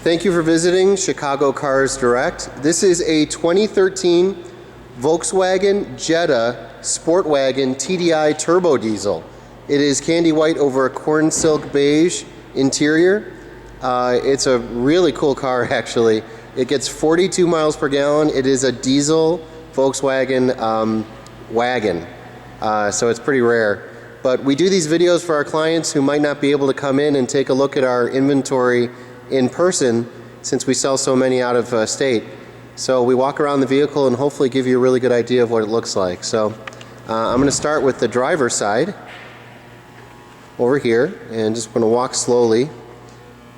Thank you for visiting Chicago Cars Direct. This is a 2013 Volkswagen Jetta SportWagen TDI turbo diesel. It is candy white over a corn silk beige interior. It's a really cool car actually. It gets 42 miles per gallon. It is a diesel Volkswagen wagon, so it's pretty rare. But we do these videos for our clients who might not be able to come in and take a look at our inventory in person since we sell so many out of state. So we walk around the vehicle and hopefully give you a really good idea of what it looks like. So I'm going to start with the driver's side over here and just going to walk slowly.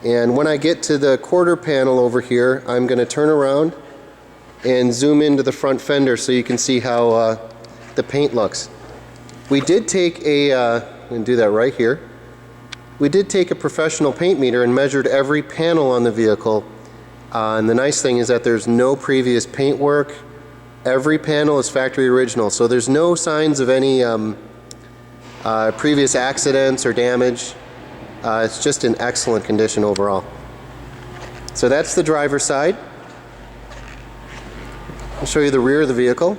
And when I get to the quarter panel over here, I'm going to turn around and zoom into the front fender so you can see how the paint looks. We did take a, I'm going to do that right here. We did take a professional paint meter and measured every panel on the vehicle. And the nice thing is that there's no previous paint work. Every panel is factory original, so there's no signs of any previous accidents or damage. It's just in excellent condition overall. So that's the driver's side. I'll show you the rear of the vehicle.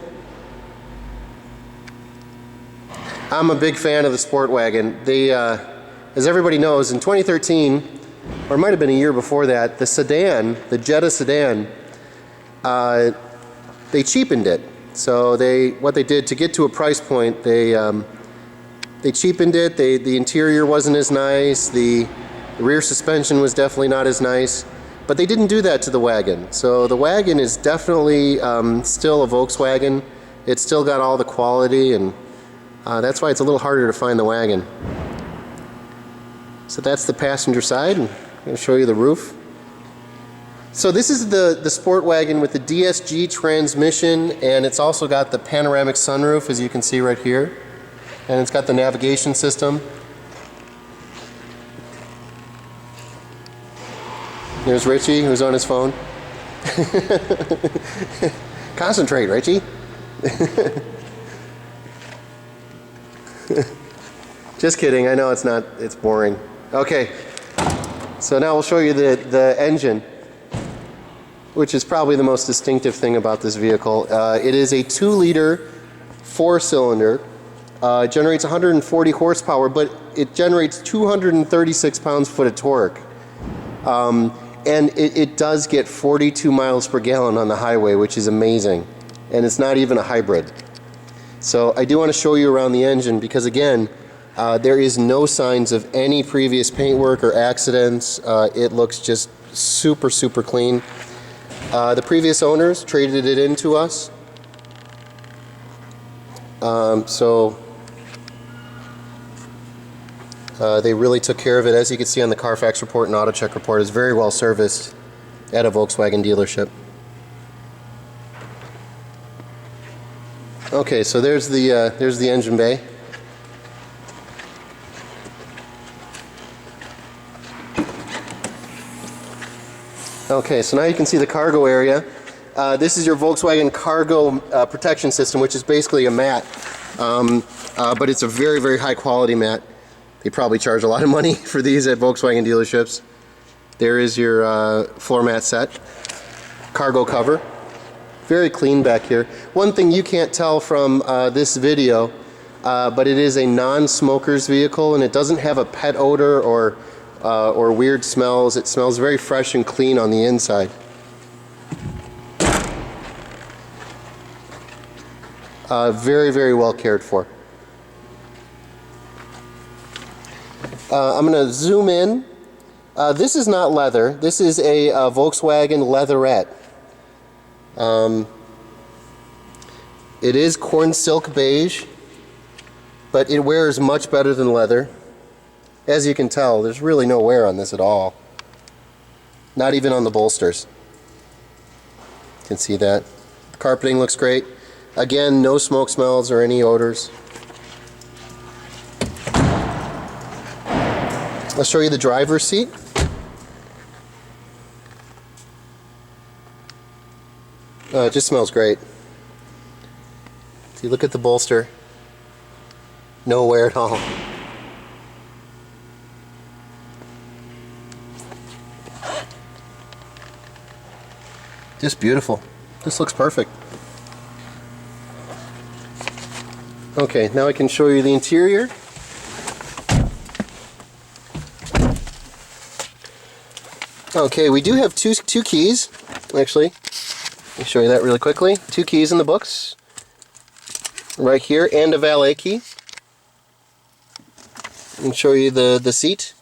I'm a big fan of the SportWagen. They, as everybody knows, in 2013, or it might have been a year before that, the sedan, the Jetta sedan, they cheapened it. So what they did to get to a price point, they cheapened it. The interior wasn't as nice. The rear suspension was definitely not as nice. But they didn't do that to the wagon. So the wagon is definitely still a Volkswagen. It's still got all the quality, and that's why it's a little harder to find the wagon. So that's the passenger side. I'm going to show you the roof. So this is the SportWagen with the DSG transmission, and it's also got the panoramic sunroof, as you can see right here. And it's got the navigation system. There's Richie, who's on his phone. Concentrate, Richie. Just kidding, I know it's not, it's boring. Okay, so now we'll show you the engine, which is probably the most distinctive thing about this vehicle. It is a 2-liter 4-cylinder. Generates 140 horsepower, but it generates 236 pounds-foot of torque. And it does get 42 miles per gallon on the highway, which is amazing. And it's not even a hybrid. So I do want to show you around the engine because, again, there is no signs of any previous paintwork or accidents. It looks just super, super clean. The previous owners traded it in to us. They really took care of it. As you can see on the CarFax report and AutoCheck report, it's very well serviced at a Volkswagen dealership. Okay, so there's the engine bay. Okay, so now you can see the cargo area. This is your Volkswagen cargo protection system, which is basically a mat, but it's a very, very high quality mat. They probably charge a lot of money for these at Volkswagen dealerships. There is your floor mat set. Cargo cover. Very clean back here. One thing you can't tell from this video, but it is a non-smoker's vehicle and it doesn't have a pet odor or weird smells. It smells very fresh and clean on the inside. Very, very well cared for. I'm going to zoom in. This is not leather. This is a Volkswagen leatherette. It is corn silk beige, but it wears much better than leather. As you can tell, there's really no wear on this at all. Not even on the bolsters. You can see that. The carpeting looks great. Again, no smoke smells or any odors. I'll show you the driver's seat. It just smells great. See, look at the bolster. No wear at all. Just beautiful. This looks perfect. Okay, now I can show you the interior. Okay, we do have two keys, actually. Let me show you that really quickly. 2 keys in the books, right here, and a valet key. And show you the seat.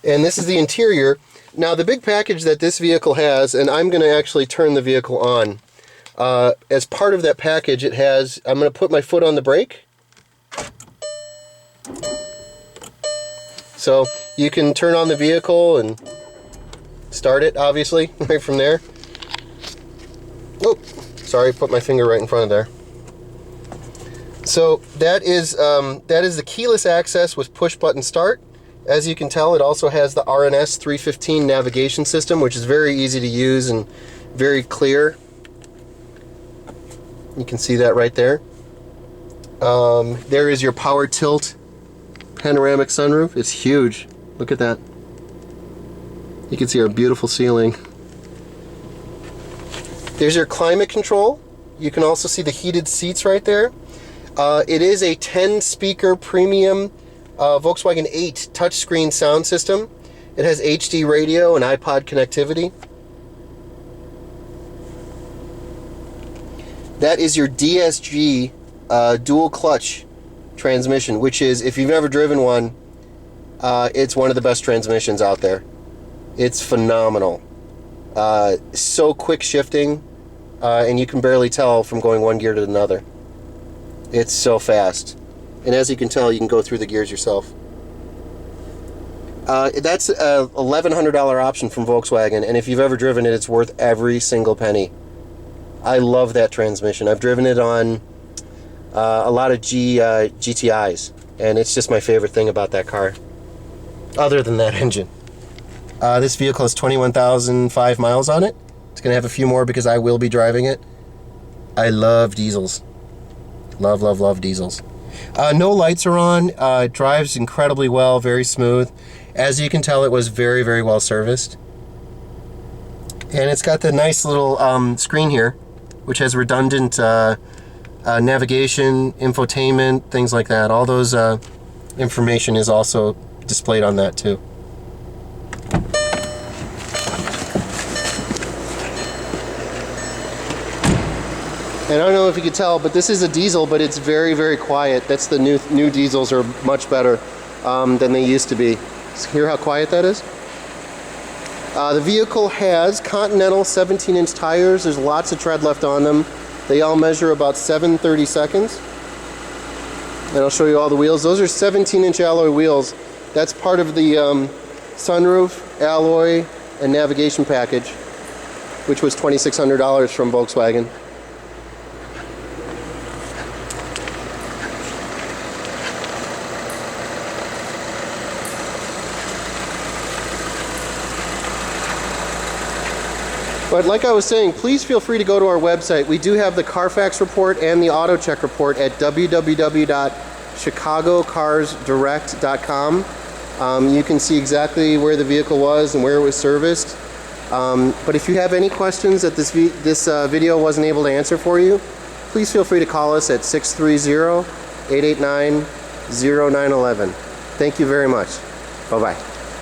And this is the interior. Now the big package that this vehicle has, and I'm going to actually turn the vehicle on. As part of that package it has, I'm going to put my foot on the brake. So you can turn on the vehicle and start it, obviously, right from there. Oh, sorry, put my finger right in front of there. So that is the keyless access with push button start. As you can tell, it also has the RNS 315 navigation system, which is very easy to use and very clear. You can see that right there. There is your power tilt panoramic sunroof. It's huge. Look at that. You can see our beautiful ceiling. There's your climate control. You can also see the heated seats right there. It is a 10-speaker premium Volkswagen 8 touchscreen sound system. It has HD radio and iPod connectivity. That is your DSG dual clutch transmission, which is, if you've never driven one, it's one of the best transmissions out there. It's phenomenal. So quick shifting, and you can barely tell from going one gear to another. It's so fast. And as you can tell, you can go through the gears yourself. That's a $1,100 option from Volkswagen, and if you've ever driven it, it's worth every single penny. I love that transmission. I've driven it on a lot of GTIs, and it's just my favorite thing about that car, other than that engine. This vehicle has 21,005 miles on it. It's going to have a few more because I will be driving it. I love diesels. Love, love, love diesels. No lights are on. It drives incredibly well, very smooth. As you can tell, it was very, very well serviced. And it's got the nice little screen here, which has redundant navigation, infotainment, things like that. All those information is also displayed on that too. And I don't know if you could tell, but this is a diesel, but it's very, very quiet. That's the new diesels are much better than they used to be. So hear how quiet that is? The vehicle has Continental 17-inch tires. There's lots of tread left on them. They all measure about 7/32. And I'll show you all the wheels. Those are 17-inch alloy wheels. That's part of the sunroof, alloy, and navigation package, which was $2,600 from Volkswagen. But like I was saying, please feel free to go to our website. We do have the CarFax report and the AutoCheck report at www.chicagocarsdirect.com. You can see exactly where the vehicle was and where it was serviced. But if you have any questions that this video wasn't able to answer for you, please feel free to call us at 630-889-0911. Thank you very much. Bye-bye.